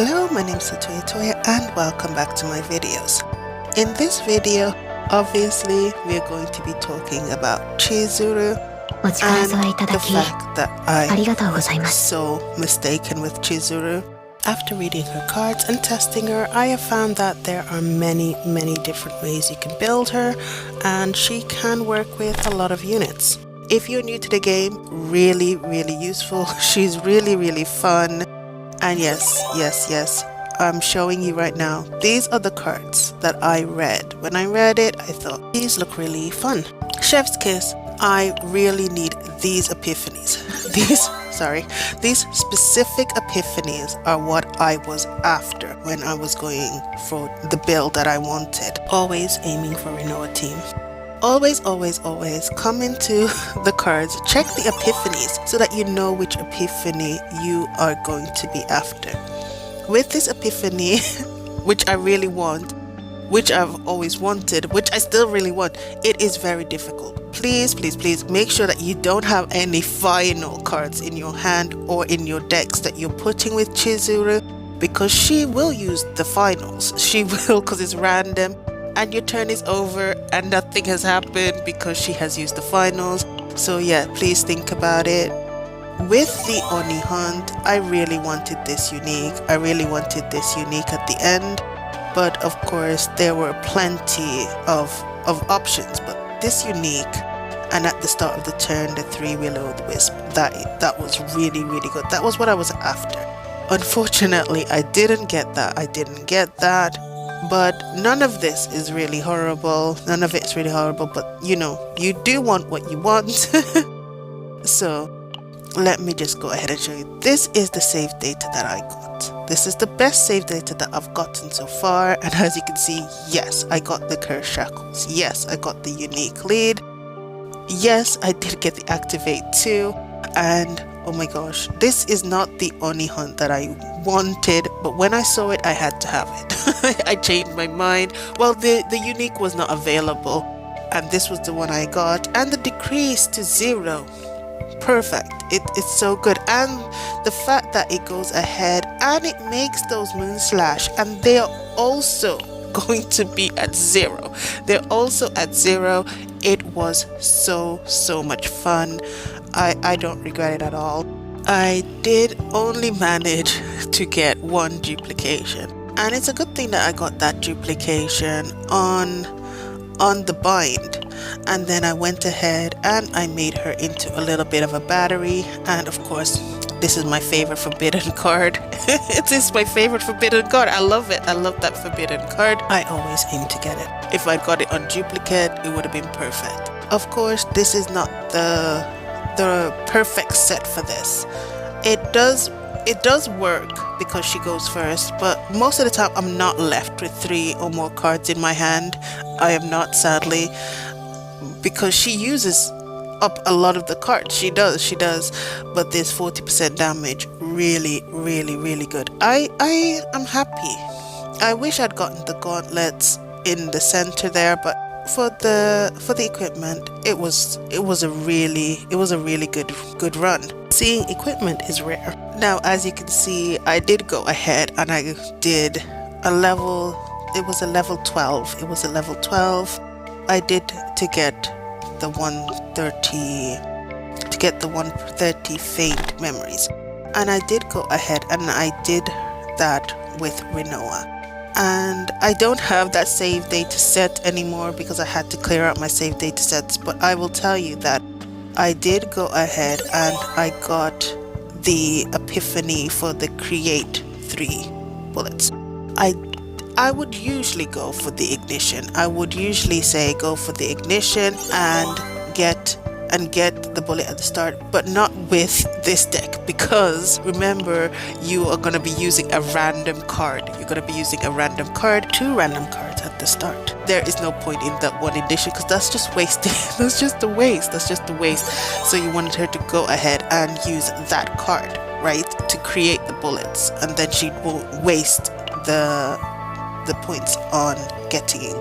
Hello, my name is Toya and welcome back to my videos. In this video, obviously, we are going to be talking about Chizuru and the fact that I was so mistaken with Chizuru. After reading her cards and testing her, I have found that there are many different ways you can build her, and she can work with a lot of units. If you're new to the game, really useful. She's really fun. And yes, I'm showing you right now. These are the cards that I read. When I read it, I thought, these look really fun. Chef's kiss, I really need these epiphanies. These specific epiphanies are what I was after when I was going for the build that I wanted. Always aiming for Renoa team. Always come into the cards, check the epiphanies so that you know which epiphany you are going to be after. With this epiphany, which I really want, which I've always wanted, which I still really want, it is very difficult. Please make sure that you don't have any final cards in your hand or in your decks that you're putting with Chizuru, because she will use the finals. She will, because it's random. And your turn is over and nothing has happened because she has used the finals. So yeah, please think about it. With the Oni Hunt, I really wanted this unique. I really wanted this unique at the end. But of course, there were plenty of options. But this unique, and at the start of the turn, the 3 Will-O-the-Wisp, that was really good. That was what I was after. Unfortunately, I didn't get that. But none of this is really horrible. None of it's really horrible, but you know, you do want what you want. So let me just go ahead and show you. This is the save data that I got. This is the best save data that I've gotten so far. And as you can see, yes, I got the Curse Shackles. Yes, I got the unique lead. Yes, I did get the activate too. And oh my gosh, this is not the Oni Hunt that I wanted, but when I saw it, I had to have it. I changed my mind. Well, the unique was not available, and this was the one I got, and the decrease to 0. Perfect. It's so good. And the fact that it goes ahead and it makes those moon slash, and they are also going to be at 0. They're also at 0. It was so much fun. I don't regret it at all. I did only manage to get 1 duplication, and it's a good thing that I got that duplication on the bind. And then I went ahead and I made her into a little bit of a battery, and of course this is my favorite forbidden card. It is my favorite forbidden card. I love it. I love that forbidden card. I always aim to get it. If I got it on duplicate, it would have been perfect. Of course, this is not the perfect set for this. It does work because she goes first, but most of the time I'm not left with 3 or more cards in my hand. I am not, sadly, because she uses up a lot of the cards. She does, but this 40% damage, really good. I am happy. I wish I'd gotten the gauntlets in the center there, but for the equipment, it was a really good run. Seeing equipment is rare. Now, as you can see, I did go ahead and I did a level. It was a level 12. It was a level 12. I did to get the 130 faint memories, and I did go ahead and I did that with Renoa. And I don't have that save data set anymore because I had to clear out my save data sets, but I will tell you that I did go ahead and I got the epiphany for the create 3 bullets. I would usually go for the ignition. I would usually say go for the ignition and get the bullet at the start, but not with this deck, because remember, you are going to be using a random card. You're going to be using a random card, 2 random cards at the start. There is no point in that 1 edition because that's just wasting. That's just a waste. So you wanted her to go ahead and use that card, right, to create the bullets, and then she won't waste the points on getting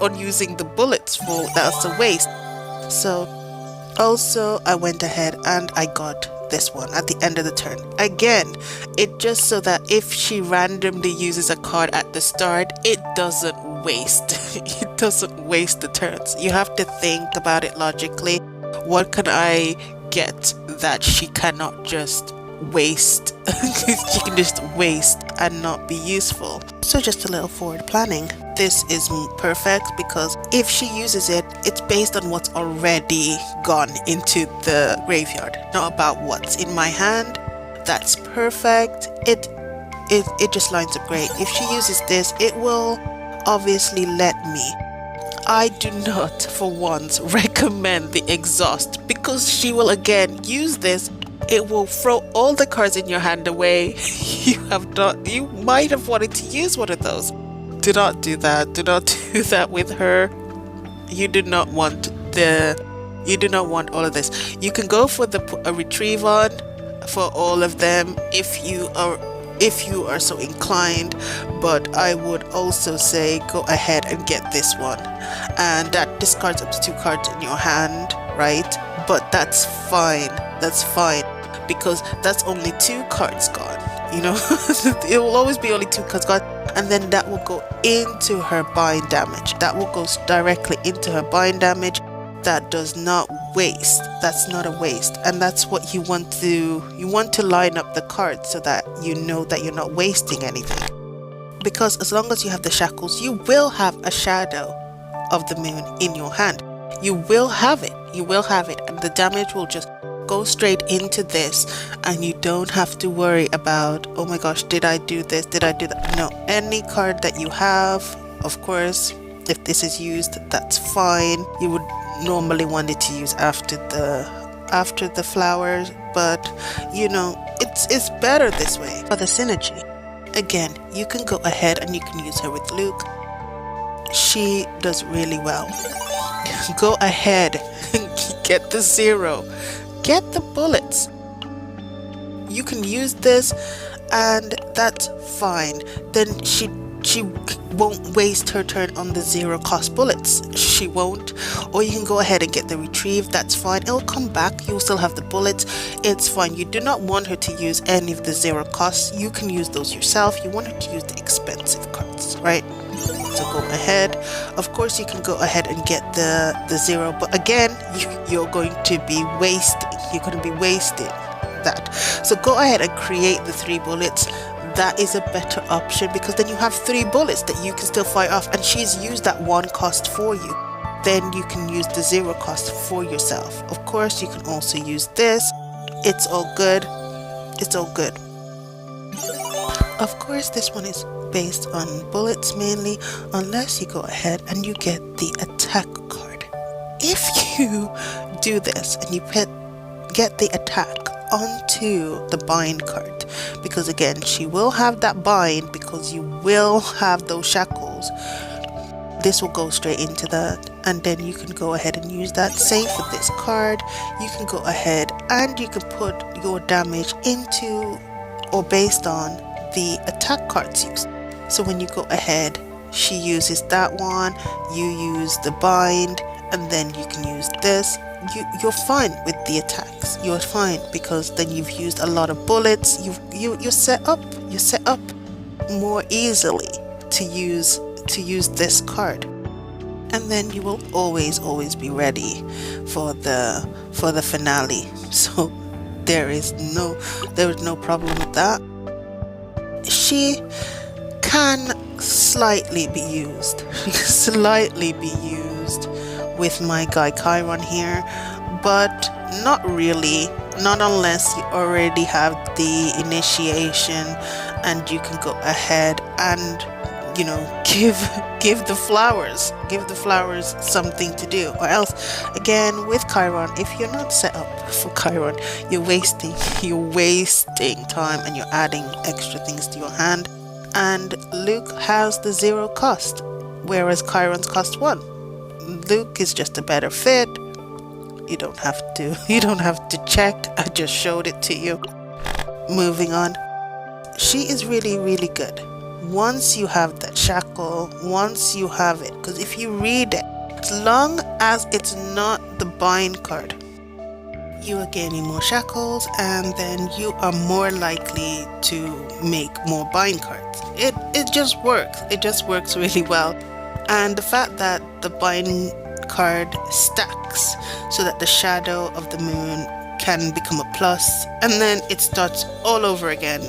on using the bullets for. That's a waste. So also I went ahead and I got this one at the end of the turn. Again, it just so that if she randomly uses a card at the start, it doesn't waste. It doesn't waste the turns. You have to think about it logically. What can I get that she cannot just waste? She can just waste and not be useful. So just a little forward planning. This is perfect because if she uses it, it's based on what's already gone into the graveyard, not about what's in my hand. That's perfect. It just lines up great. If she uses this, it will obviously let me. I do not for once recommend the exhaust because she will again use this. It will throw all the cards in your hand away. You might have wanted to use one of those. Do not do that. Do not do that with her. You do not want all of this. You can go for a retrieve on for all of them if you are so inclined, but I would also say go ahead and get this one, and that discards up to 2 cards in your hand, right? But that's fine. That's fine because that's only 2 cards gone. You know, it will always be only 2 cards gone, and then that will go into her bind damage. That will go directly into her bind damage. That does not waste. That's not a waste, and that's what you want to line up the cards so that you know that you're not wasting anything. Because as long as you have the shackles, you will have a shadow of the moon in your hand. You will have it. You will have it, and the damage will just go straight into this, and you don't have to worry about, oh my gosh, did I do this? Did I do that? No, any card that you have, of course, if this is used, that's fine. You would normally want it to use after the flowers, but you know, it's better this way for the synergy. Again, you can go ahead and you can use her with Luke. She does really well. Go ahead and get the 0. Get the bullets. You can use this and that's fine. Then she won't waste her turn on the 0 cost bullets. She won't. Or you can go ahead and get the retrieve. That's fine. It'll come back. You'll still have the bullets. It's fine. You do not want her to use any of the 0 costs. You can use those yourself. You want her to use the expensive cards, right? So go ahead. Of course, you can go ahead and get the 0, but again, you're going to be wasting. You're going to be wasting that. So go ahead and create the 3 bullets. That is a better option because then you have 3 bullets that you can still fire off, and she's used that 1 cost for you. Then you can use the 0 cost for yourself. Of course, you can also use this. It's all good. It's all good. Of course, this one is based on bullets mainly, unless you go ahead and you get the attack card. If you do this and you get the attack onto the bind card, because again, she will have that bind because you will have those shackles, this will go straight into that, and then you can go ahead and use that. Same for this card. You can go ahead and you can put your damage into or based on the attack cards used. So when you go ahead, she uses that one, you use the bind, and then you can use this. You're fine with the attacks. You're fine because then you've used a lot of bullets. You're set up. You're set up more easily to use this card, and then you will always be ready for the finale. So there is no problem with that. She can slightly be used with my guy Chiron here, but not really, not unless you already have the initiation and you can go ahead and, you know, give the flowers something to do. Or else, again, with Chiron, if you're not set up for Chiron, you're wasting time and you're adding extra things to your hand. And Luke has the 0 cost, whereas Chiron's cost 1. Luke is just a better fit. You don't have to check. I just showed it to you. Moving on. She is really good. Once you have that shackle, once you have it, because if you read it, as long as it's not the bind card, you are gaining more shackles, and then you are more likely to make more bind cards. It just works. It just works really well. And the fact that the bind card stacks so that the shadow of the moon can become a plus, and then it starts all over again.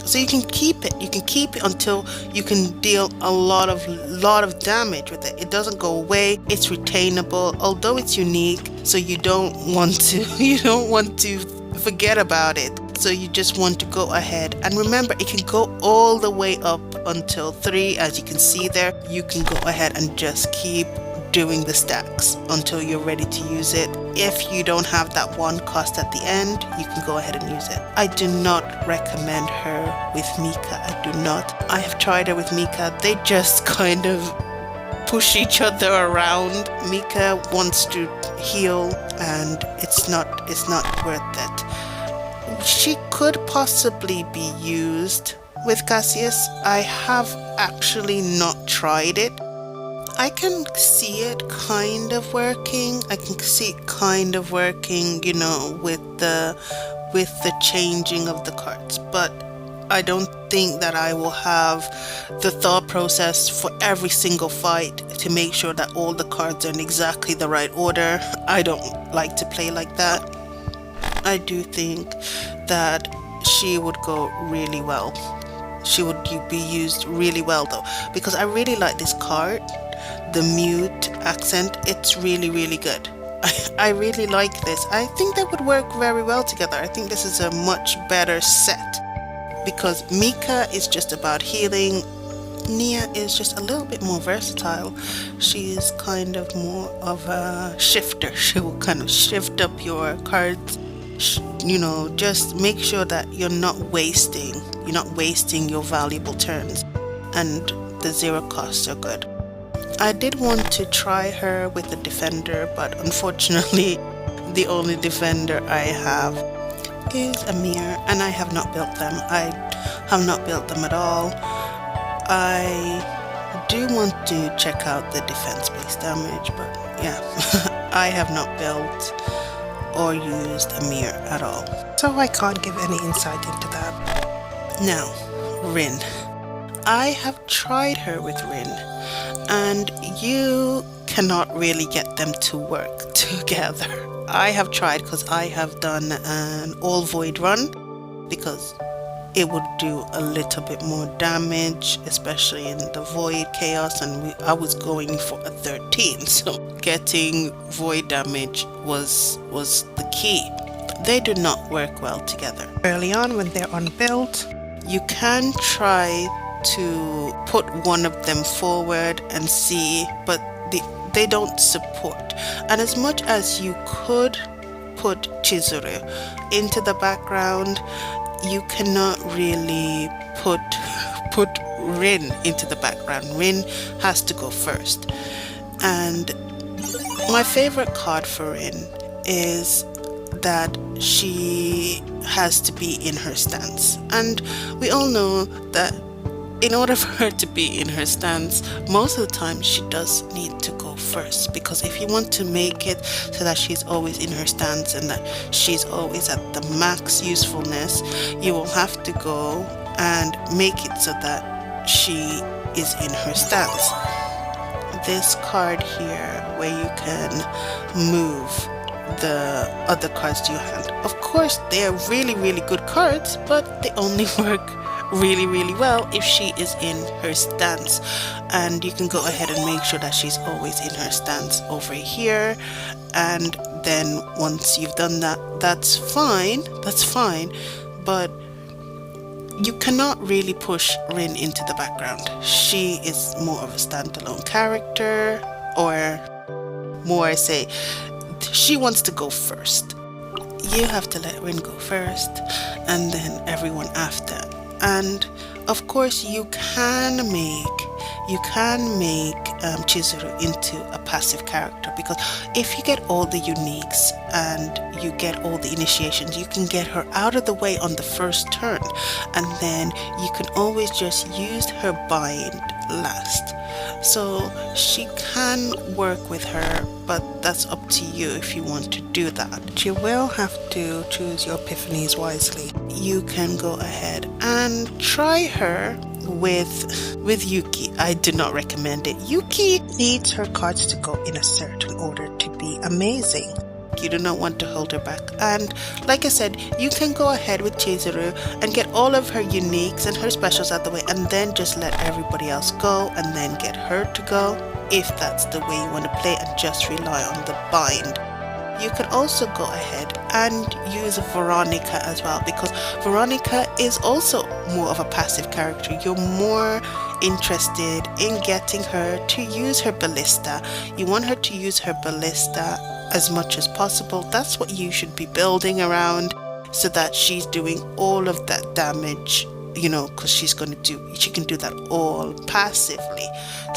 So you can keep it. You can keep it until you can deal a lot of damage with it. It doesn't go away. It's retainable, although it's unique. So you don't want to forget about it. So you just want to go ahead and remember, it can go all the way up until 3, as you can see there. You can go ahead and just keep doing the stacks until you're ready to use it. If you don't have that one cost at the end, you can go ahead and use it. I do not recommend her with Mika. I do not. I have tried her with Mika. They just kind of push each other around. Mika wants to heal, and it's not worth it. She could possibly be used with Cassius. I have actually not tried it. I can see it kind of working. I can see it kind of working, you know, with the changing of the cards, but I don't think that I will have the thought process for every single fight to make sure that all the cards are in exactly the right order. I don't like to play like that. I do think that she would go really well. She would be used really well though, because I really like this card. The mute accent, it's really, really good. I really like this. I think they would work very well together. I think this is a much better set, because Mika is just about healing. Nia is just a little bit more versatile. She is kind of more of a shifter. She will kind of shift up your cards. You know, just make sure that you're not wasting your valuable turns, and the 0 costs are good. I did want to try her with a defender, but unfortunately the only defender I have is Amir, and I have not built them. I have not built them at all. I do want to check out the defense-based damage, but yeah, I have not built or used Amir at all, so I can't give any insight into that. Now, Rin. I have tried her with Rin, and you cannot really get them to work together. I have tried, because I have done an all void run, because it would do a little bit more damage, especially in the void chaos, and I was going for a 13, so getting void damage was the key. They do not work well together. Early on, when they're unbuilt, you can try to put one of them forward and see, but they don't support. And as much as you could put Chizuru into the background, you cannot really put Rin into the background. Rin has to go first. And my favorite card for Rin is that she has to be in her stance, and we all know that in order for her to be in her stance, most of the time she does need to go first, because if you want to make it so that she's always in her stance and that she's always at the max usefulness, you will have to go and make it so that she is in her stance. This card here, where you can move the other cards to your hand, of course they are really, really good cards, but they only work really, really well if she is in her stance. And you can go ahead and make sure that she's always in her stance over here, and then once you've done that, that's fine, but you cannot really push Rin into the background. She is more of a standalone character, or more, I say, she wants to go first. You have to let Rin go first, and then everyone after. And of course you can make Chizuru into a passive character her, because if you get all the uniques and you get all the initiations, you can get her out of the way on the first turn, and then you can always just use her bind last. So she can work with her, but that's up to you if you want to do that. You will have to choose your epiphanies wisely. You can go ahead and try her with Yuki. I do not recommend it. Yuki needs her cards to go in a certain order to be amazing. You do not want to hold her back. And like I said, you can go ahead with Chizuru and get all of her uniques and her specials out the way, and then just let everybody else go and then get her to go, if that's the way you want to play, and just rely on the bind. You can also go ahead and use Veronica as well, because Veronica is also more of a passive character. You're more interested in getting her to use her ballista. You want her to use her ballista as much as possible. That's what you should be building around, so that she's doing all of that damage, you know, because she can do that all passively.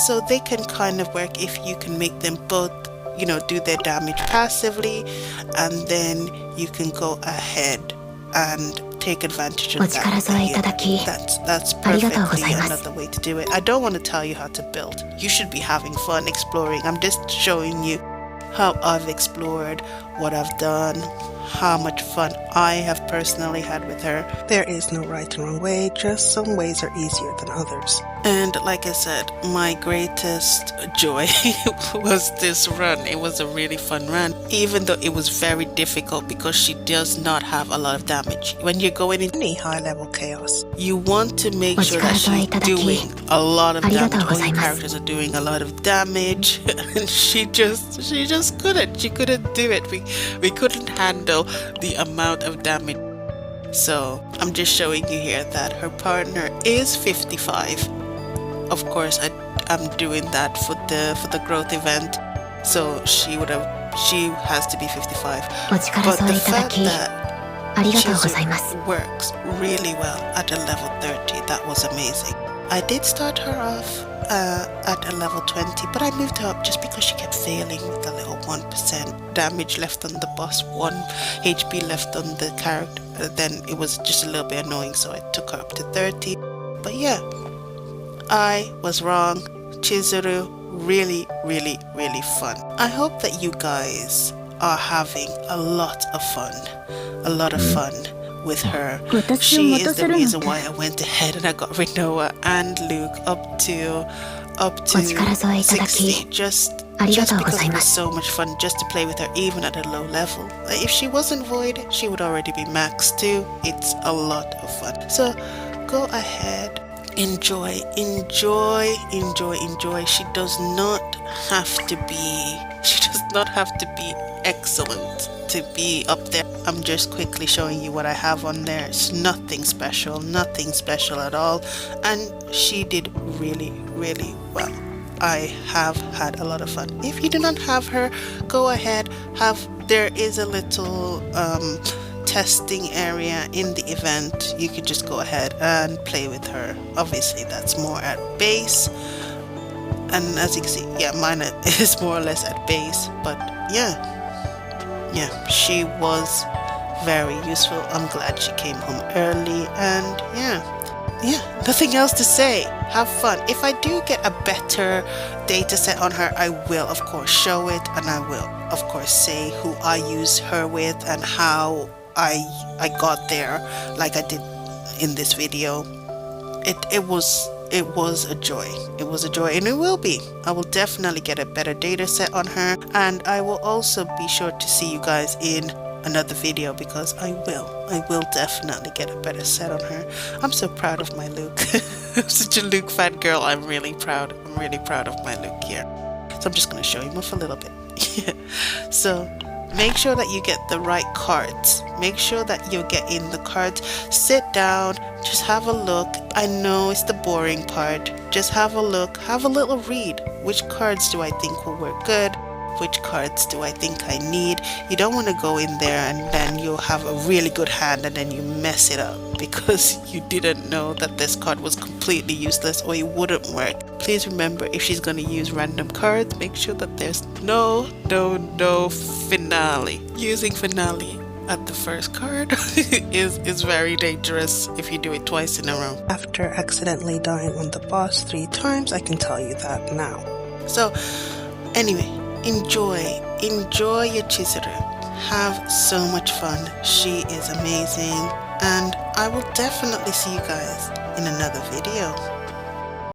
So they can kind of work if you can make them both, you know, do their damage passively, and then you can go ahead and take advantage of that. That's perfectly another way to do it. I don't want to tell you how to build. You should be having fun exploring. I'm just showing you how I've explored, what I've done, how much fun I have personally had with her. There is no right and wrong way, just some ways are easier than others. And like I said, my greatest joy was this run. It was a really fun run, even though it was very difficult because she does not have a lot of damage. When you're going into any high level chaos, you want to make sure that she's doing a lot of damage. All your characters are doing a lot of damage, and she just couldn't. She couldn't do it. We couldn't handle the amount of damage. So I'm just showing you here that her partner is 55. Of course, I'm doing that for the growth event, so she has to be 55. But the fact that CHIZURU works really well at a level 30, that was amazing. I did start her off at a level 20, but I moved her up just because she kept failing with a little 1% damage left on the boss, 1 HP left on the character. Then it was just a little bit annoying, so I took her up to 30. But yeah, I was wrong. CHIZURU, really, really, really fun. I hope that you guys are having a lot of fun with her. She is the reason why I went ahead and I got Rinoa and Luke up to 60, just because it was so much fun just to play with her, even at a low level. If she wasn't Void, she would already be max too. It's a lot of fun. So go ahead, enjoy. She does not have to be excellent to be up there. I'm just quickly showing you what I have on there. It's nothing special at all, and she did really, really well. I have had a lot of fun. If you do not have her, go ahead. There is a little testing area in the event. You could just go ahead and play with her. Obviously that's more at base, and as you can see, yeah, mine is more or less at base, but yeah, she was very useful. I'm glad she came home early, and yeah, nothing else to say. Have fun. If I do get a better data set on her, I will of course show it, and I will of course say who I used her with and how I got there, like I did in this video. It was a joy. It was a joy, and it will be. I will definitely get a better data set on her, and I will also be sure to see you guys in another video, because I will definitely get a better set on her. I'm so proud of my Luke. I'm such a Luke fan girl. I'm really proud of my Luke here. So I'm just going to show him off a little bit. So make sure that you get the right cards. Make sure that you're getting the cards. Sit down, just have a look. I know it's the boring part. Just have a look, have a little read. Which cards do I think will work good? which cards do I think I need. You don't want to go in there and then you'll have a really good hand and then you mess it up because you didn't know that this card was completely useless or it wouldn't work. Please remember, if she's going to use random cards, make sure that there's no finale. Using finale at the first card is very dangerous if you do it twice in a row. After accidentally dying on the boss 3 times, I can tell you that now. So anyway, enjoy your CHIZURU. Have so much fun. She is amazing, and I will definitely see you guys in another video.